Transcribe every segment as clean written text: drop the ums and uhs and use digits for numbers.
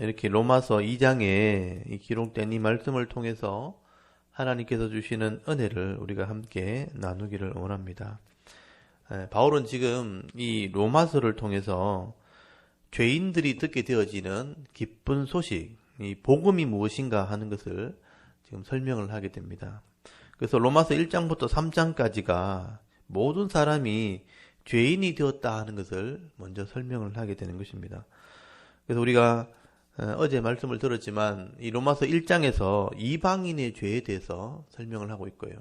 이렇게 로마서 2장에 기록된 이 말씀을 통해서 하나님께서 주시는 은혜를 우리가 함께 나누기를 원합니다. 바울은 지금 이 로마서를 통해서 죄인들이 듣게 되어지는 기쁜 소식, 이 복음이 무엇인가 하는 것을 지금 설명을 하게 됩니다. 그래서 로마서 1장부터 3장까지가 모든 사람이 죄인이 되었다 하는 것을 먼저 설명을 하게 되는 것입니다. 그래서 우리가 어제 말씀을 들었지만 이 로마서 1장에서 이방인의 죄에 대해서 설명을 하고 있고요.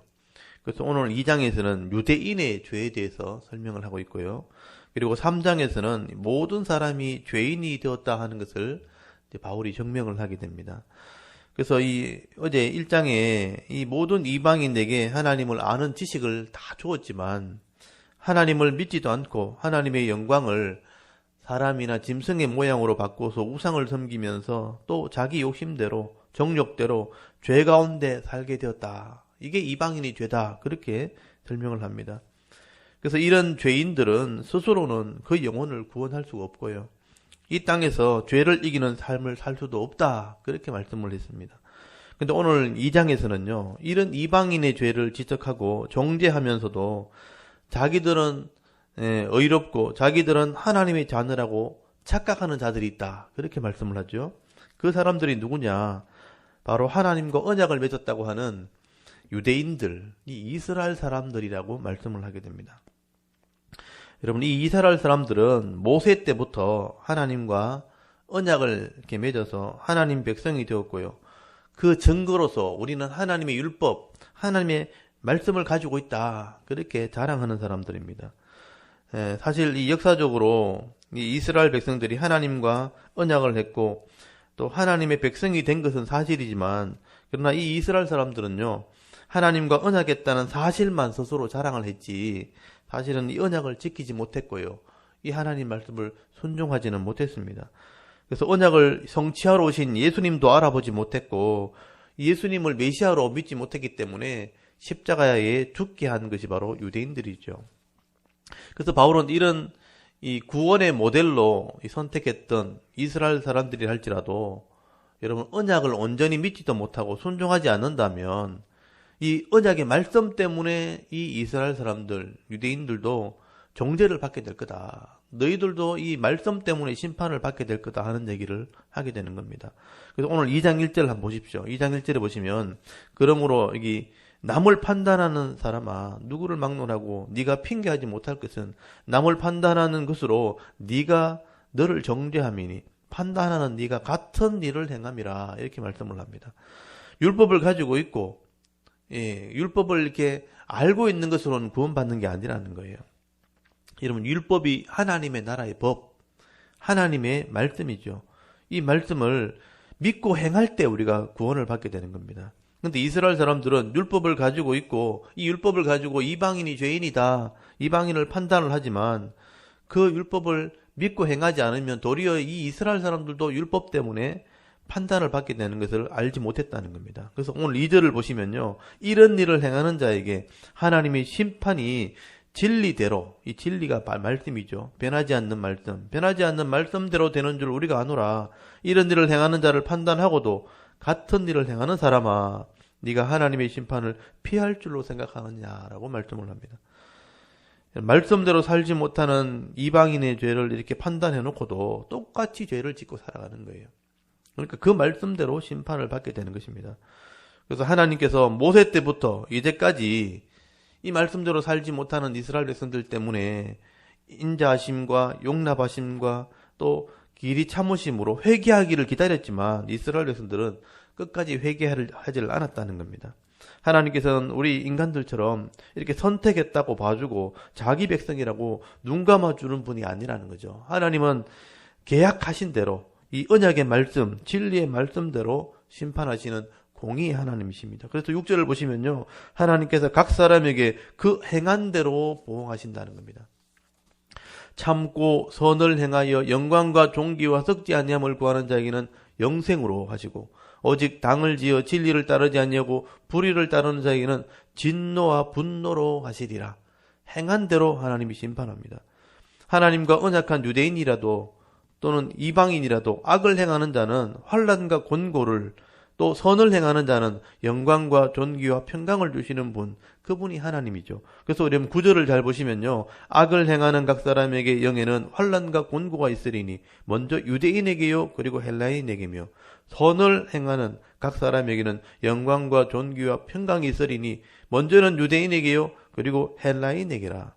그래서 오늘 2장에서는 유대인의 죄에 대해서 설명을 하고 있고요. 그리고 3장에서는 모든 사람이 죄인이 되었다 하는 것을 이제 바울이 증명을 하게 됩니다. 그래서 어제 1장에 이 모든 이방인에게 하나님을 아는 지식을 다 주었지만 하나님을 믿지도 않고 하나님의 영광을 사람이나 짐승의 모양으로 바꿔서 우상을 섬기면서 또 자기 욕심대로 정욕대로 죄 가운데 살게 되었다. 이게 이방인의 죄다. 그렇게 설명을 합니다. 그래서 이런 죄인들은 스스로는 그 영혼을 구원할 수가 없고요. 이 땅에서 죄를 이기는 삶을 살 수도 없다. 그렇게 말씀을 했습니다. 근데 오늘 2장에서는요. 이런 이방인의 죄를 지적하고 정죄하면서도 자기들은 의롭고 자기들은 하나님의 자녀라고 착각하는 자들이 있다. 그렇게 말씀을 하죠. 그 사람들이 누구냐? 바로 하나님과 언약을 맺었다고 하는 유대인들, 이 이스라엘 사람들이라고 말씀을 하게 됩니다. 여러분, 이 이스라엘 사람들은 모세 때부터 하나님과 언약을 이렇게 맺어서 하나님 백성이 되었고요. 그 증거로서 우리는 하나님의 율법, 하나님의 말씀을 가지고 있다. 그렇게 자랑하는 사람들입니다. 사실 이 역사적으로 이 이스라엘 백성들이 하나님과 언약을 했고 또 하나님의 백성이 된 것은 사실이지만 그러나 이 이스라엘 사람들은요. 하나님과 언약했다는 사실만 스스로 자랑을 했지 사실은 이 언약을 지키지 못했고요. 이 하나님 말씀을 순종하지는 못했습니다. 그래서 언약을 성취하러 오신 예수님도 알아보지 못했고 예수님을 메시아로 믿지 못했기 때문에 십자가에 죽게 한 것이 바로 유대인들이죠. 그래서 바울은 이런 이 구원의 모델로 선택했던 이스라엘 사람들이 할지라도 여러분 언약을 온전히 믿지도 못하고 순종하지 않는다면 이 언약의 말씀 때문에 이 이스라엘 사람들, 유대인들도 정죄를 받게 될 거다. 너희들도 이 말씀 때문에 심판을 받게 될 거다 하는 얘기를 하게 되는 겁니다. 그래서 오늘 2장 1절 한번 보십시오. 2장 1절에 보시면 그러므로 여기 남을 판단하는 사람아 누구를 막론하고 네가 핑계하지 못할 것은 남을 판단하는 것으로 네가 너를 정죄함이니 판단하는 네가 같은 일을 행함이라 이렇게 말씀을 합니다. 율법을 가지고 있고 율법을 이렇게 알고 있는 것으로는 구원받는 게 아니라는 거예요. 여러분 율법이 하나님의 나라의 법, 하나님의 말씀이죠. 이 말씀을 믿고 행할 때 우리가 구원을 받게 되는 겁니다. 근데 이스라엘 사람들은 율법을 가지고 있고 이 율법을 가지고 이방인이 죄인이다. 이방인을 판단을 하지만 그 율법을 믿고 행하지 않으면 도리어 이 이스라엘 사람들도 율법 때문에 판단을 받게 되는 것을 알지 못했다는 겁니다. 그래서 오늘 2절을 보시면요. 이런 일을 행하는 자에게 하나님의 심판이 진리대로, 이 진리가 말씀이죠. 변하지 않는 말씀, 변하지 않는 말씀대로 되는 줄 우리가 아노라. 이런 일을 행하는 자를 판단하고도 같은 일을 행하는 사람아 네가 하나님의 심판을 피할 줄로 생각하느냐라고 말씀을 합니다. 말씀대로 살지 못하는 이방인의 죄를 이렇게 판단해 놓고도 똑같이 죄를 짓고 살아가는 거예요. 그러니까 그 말씀대로 심판을 받게 되는 것입니다. 그래서 하나님께서 모세 때부터 이제까지 이 말씀대로 살지 못하는 이스라엘 백성들 때문에 인자하심과 용납하심과 또 길이 참으심으로 회개하기를 기다렸지만 이스라엘 백성들은 끝까지 회개하지를 않았다는 겁니다. 하나님께서는 우리 인간들처럼 이렇게 선택했다고 봐주고 자기 백성이라고 눈 감아주는 분이 아니라는 거죠. 하나님은 계약하신 대로 이 언약의 말씀, 진리의 말씀대로 심판하시는 공의의 하나님이십니다. 그래서 6절을 보시면요. 하나님께서 각 사람에게 그 행한 대로 보응하신다는 겁니다. 참고 선을 행하여 영광과 존귀와 썩지 아니함을 구하는 자에게는 영생으로 하시고 오직 당을 지어 진리를 따르지 아니하고 불의를 따르는 자에게는 진노와 분노로 하시리라. 행한 대로 하나님이 심판합니다. 하나님과 언약한 유대인이라도 또는 이방인이라도 악을 행하는 자는 환난과 곤고를, 또 선을 행하는 자는 영광과 존귀와 평강을 주시는 분, 그분이 하나님이죠. 그래서 우리는 구절을 잘 보시면요, 악을 행하는 각 사람에게 영에는 환난과 곤고가 있으리니 먼저 유대인에게요 그리고 헬라인에게며, 선을 행하는 각 사람에게는 영광과 존귀와 평강이 있으리니 먼저는 유대인에게요 그리고 헬라인에게라.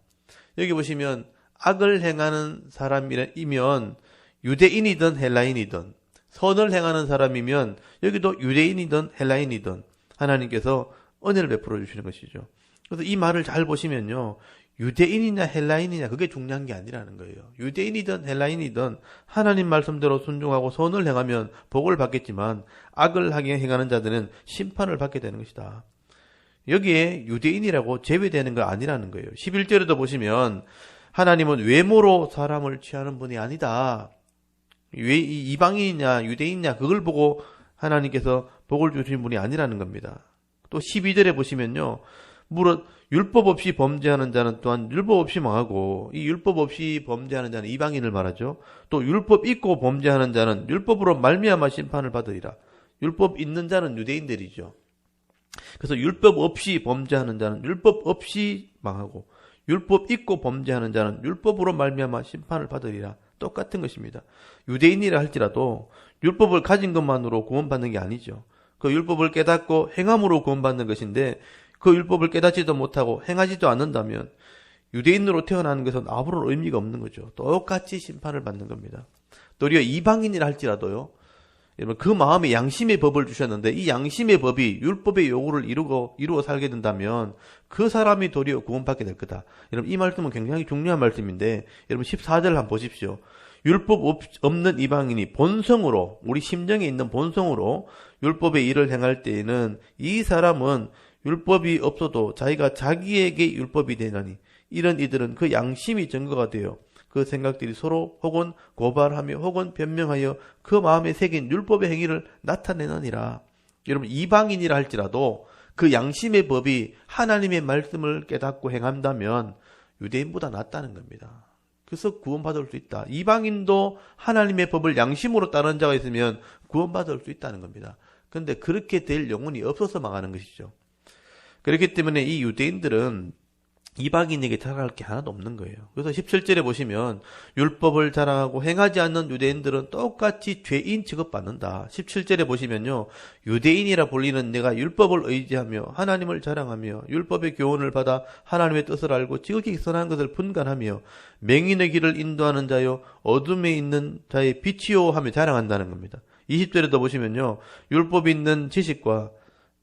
여기 보시면 악을 행하는 사람이면 유대인이든 헬라인이든, 선을 행하는 사람이면 여기도 유대인이든 헬라인이든 하나님께서 은혜를 베풀어 주시는 것이죠. 그래서 이 말을 잘 보시면요, 유대인이냐 헬라인이냐 그게 중요한 게 아니라는 거예요. 유대인이든 헬라인이든 하나님 말씀대로 순종하고 선을 행하면 복을 받겠지만 악을 행하는 자들은 심판을 받게 되는 것이다. 여기에 유대인이라고 제외되는 거 아니라는 거예요. 11절에도 보시면 하나님은 외모로 사람을 취하는 분이 아니다. 왜 이방인이냐 유대인이냐 그걸 보고 하나님께서 복을 주시는 분이 아니라는 겁니다. 또 12절에 보시면요, 무릇 율법 없이 범죄하는 자는 또한 율법 없이 망하고, 이 율법 없이 범죄하는 자는 이방인을 말하죠. 또 율법 있고 범죄하는 자는 율법으로 말미암아 심판을 받으리라. 율법 있는 자는 유대인들이죠. 그래서 율법 없이 범죄하는 자는 율법 없이 망하고, 율법 있고 범죄하는 자는 율법으로 말미암아 심판을 받으리라. 똑같은 것입니다. 유대인이라 할지라도 율법을 가진 것만으로 구원받는 게 아니죠. 그 율법을 깨닫고 행함으로 구원받는 것인데, 그 율법을 깨닫지도 못하고 행하지도 않는다면 유대인으로 태어나는 것은 아무런 의미가 없는 거죠. 똑같이 심판을 받는 겁니다. 도리어 이방인이라 할지라도요, 여러분 그 마음에 양심의 법을 주셨는데 이 양심의 법이 율법의 요구를 이루어 살게 된다면 그 사람이 도리어 구원받게 될 거다. 여러분 이 말씀은 굉장히 중요한 말씀인데, 여러분 14절 한번 보십시오. 율법 없는 이방인이 본성으로, 우리 심정에 있는 본성으로 율법의 일을 행할 때에는 이 사람은 율법이 없어도 자기가 자기에게 율법이 되나니, 이런 이들은 그 양심이 증거가 되어 그 생각들이 서로 혹은 고발하며 혹은 변명하여 그 마음에 새긴 율법의 행위를 나타내느니라. 여러분 이방인이라 할지라도 그 양심의 법이 하나님의 말씀을 깨닫고 행한다면 유대인보다 낫다는 겁니다. 그래서 구원받을 수 있다. 이방인도 하나님의 법을 양심으로 따르는 자가 있으면 구원받을 수 있다는 겁니다. 그런데 그렇게 될 영혼이 없어서 망하는 것이죠. 그렇기 때문에 이 유대인들은 이방인에게 자랑할 게 하나도 없는 거예요. 그래서 17절에 보시면 율법을 자랑하고 행하지 않는 유대인들은 똑같이 죄인 취급받는다. 17절에 보시면요, 유대인이라 불리는 내가 율법을 의지하며 하나님을 자랑하며 율법의 교훈을 받아 하나님의 뜻을 알고 지극히 선한 것을 분간하며 맹인의 길을 인도하는 자요 어둠에 있는 자의 빛이요 하며 자랑한다는 겁니다. 20절에도 보시면요, 율법이 있는 지식과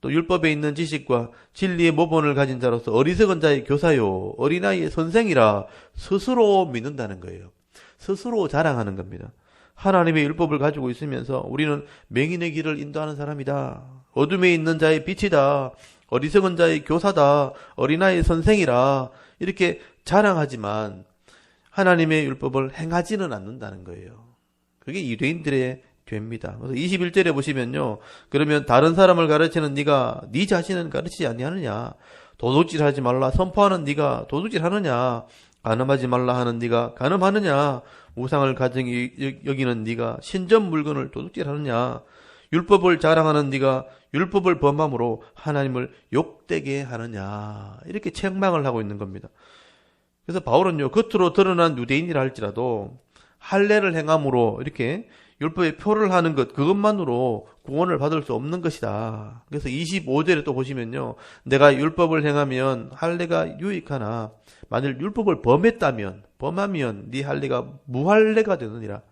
또 율법에 있는 지식과 진리의 모본을 가진 자로서 어리석은 자의 교사요 어린아이의 선생이라 스스로 믿는다는 거예요. 스스로 자랑하는 겁니다. 하나님의 율법을 가지고 있으면서 우리는 맹인의 길을 인도하는 사람이다, 어둠에 있는 자의 빛이다, 어리석은 자의 교사다, 어린아이의 선생이라 이렇게 자랑하지만 하나님의 율법을 행하지는 않는다는 거예요. 그게 유대인들의 됩니다. 그래서 21절에 보시면요, 그러면 다른 사람을 가르치는 네가 네 자신은 가르치지 아니하느냐, 도둑질하지 말라 선포하는 네가 도둑질하느냐, 간음하지 말라 하는 네가 간음하느냐, 우상을 가증히 여기는 네가 신전 물건을 도둑질하느냐, 율법을 자랑하는 네가 율법을 범함으로 하나님을 욕되게 하느냐, 이렇게 책망을 하고 있는 겁니다. 그래서 바울은요, 겉으로 드러난 유대인이라 할지라도 할례를 행함으로 이렇게 율법의 표를 하는 것, 그것만으로 구원을 받을 수 없는 것이다. 그래서 25절에 또 보시면요, 내가 율법을 행하면 할례가 유익하나 만일 율법을 범하면 네 할례가 무할례가 되느니라.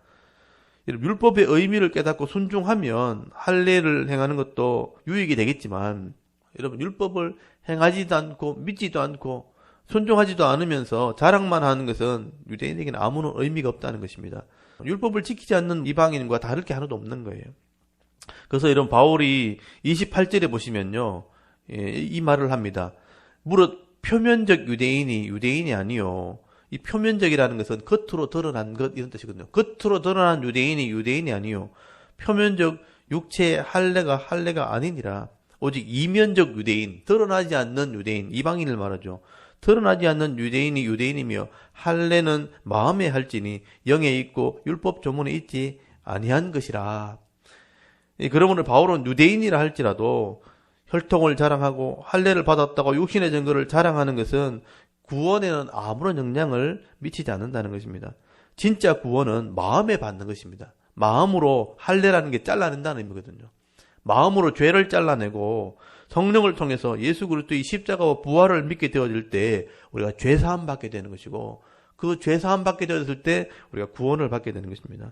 율법의 의미를 깨닫고 순종하면 할례를 행하는 것도 유익이 되겠지만, 여러분 율법을 행하지도 않고 믿지도 않고 순종하지도 않으면서 자랑만 하는 것은 유대인에게는 아무런 의미가 없다는 것입니다. 율법을 지키지 않는 이방인과 다를 게 하나도 없는 거예요. 그래서 이런 바울이 28절에 보시면요, 이 말을 합니다. 무릇 표면적 유대인이 아니요. 이 표면적이라는 것은 겉으로 드러난 것 이런 뜻이거든요. 겉으로 드러난 유대인이 아니요. 표면적 육체의 할례가 아니니라. 오직 이면적 유대인, 드러나지 않는 유대인, 이방인을 말하죠. 드러나지 않는 유대인이 유대인이며 할례는 마음에 할지니 영에 있고 율법 조문에 있지 아니한 것이라. 그러므로 바울은 유대인이라 할지라도 혈통을 자랑하고 할례를 받았다고 육신의 증거를 자랑하는 것은 구원에는 아무런 영향을 미치지 않는다는 것입니다. 진짜 구원은 마음에 받는 것입니다. 마음으로 할례라는 게 잘라낸다는 의미거든요. 마음으로 죄를 잘라내고 성령을 통해서 예수 그리스도의 십자가와 부활을 믿게 되어질 때 우리가 죄 사함 받게 되는 것이고, 그 죄 사함 받게 되었을 때 우리가 구원을 받게 되는 것입니다.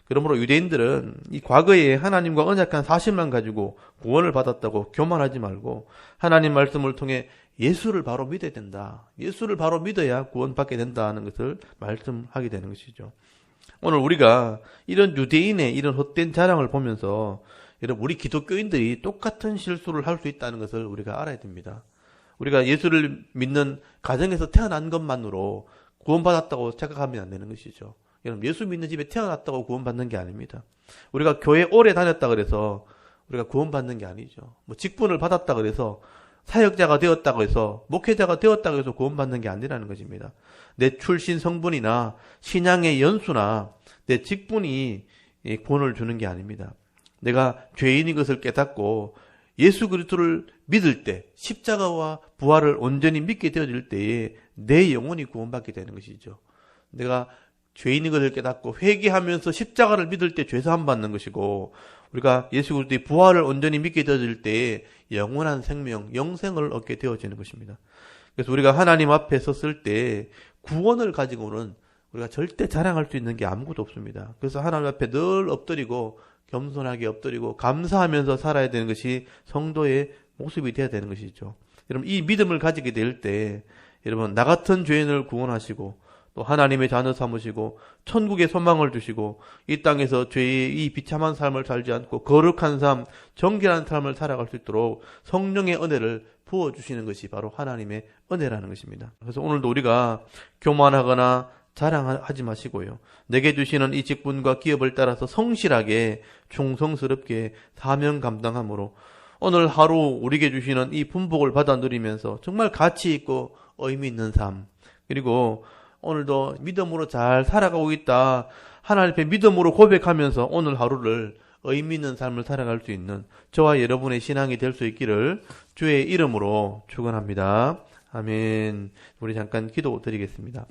그러므로 유대인들은 이 과거에 하나님과 언약한 사실만 가지고 구원을 받았다고 교만하지 말고 하나님 말씀을 통해 예수를 바로 믿어야 된다. 예수를 바로 믿어야 구원받게 된다는 것을 말씀하게 되는 것이죠. 오늘 우리가 이런 유대인의 이런 헛된 자랑을 보면서 여러분, 우리 기독교인들이 똑같은 실수를 할 수 있다는 것을 우리가 알아야 됩니다. 우리가 예수를 믿는 가정에서 태어난 것만으로 구원받았다고 생각하면 안 되는 것이죠. 여러분, 예수 믿는 집에 태어났다고 구원받는 게 아닙니다. 우리가 교회 오래 다녔다 그래서 우리가 구원받는 게 아니죠. 뭐 직분을 받았다 그래서, 사역자가 되었다고 해서, 목회자가 되었다고 해서 구원받는 게 아니라는 것입니다. 내 출신 성분이나 신앙의 연수나 내 직분이 구원을 주는 게 아닙니다. 내가 죄인인 것을 깨닫고 예수 그리스도를 믿을 때, 십자가와 부활을 온전히 믿게 되어질 때에 내 영혼이 구원받게 되는 것이죠. 내가 죄인인 것을 깨닫고 회개하면서 십자가를 믿을 때 죄사함 받는 것이고, 우리가 예수 그리스도의 부활을 온전히 믿게 되어질 때에 영원한 생명, 영생을 얻게 되어지는 것입니다. 그래서 우리가 하나님 앞에 섰을 때 구원을 가지고는 우리가 절대 자랑할 수 있는 게 아무것도 없습니다. 그래서 하나님 앞에 늘 엎드리고 겸손하게 엎드리고 감사하면서 살아야 되는 것이 성도의 모습이 되어야 되는 것이죠. 여러분, 이 믿음을 가지게 될 때 여러분, 나 같은 죄인을 구원하시고 또 하나님의 자녀 삼으시고 천국의 소망을 주시고 이 땅에서 죄의 이 비참한 삶을 살지 않고 거룩한 삶, 정결한 삶을 살아갈 수 있도록 성령의 은혜를 부어주시는 것이 바로 하나님의 은혜라는 것입니다. 그래서 오늘도 우리가 교만하거나 자랑하지 마시고요. 내게 주시는 이 직분과 기업을 따라서 성실하게 충성스럽게 사명 감당함으로 오늘 하루 우리에게 주시는 이 분복을 받아 누리면서 정말 가치 있고 의미 있는 삶, 그리고 오늘도 믿음으로 잘 살아가고 있다, 하나님 앞에 믿음으로 고백하면서 오늘 하루를 의미 있는 삶을 살아갈 수 있는 저와 여러분의 신앙이 될 수 있기를 주의 이름으로 축원합니다. 아멘. 우리 잠깐 기도 드리겠습니다.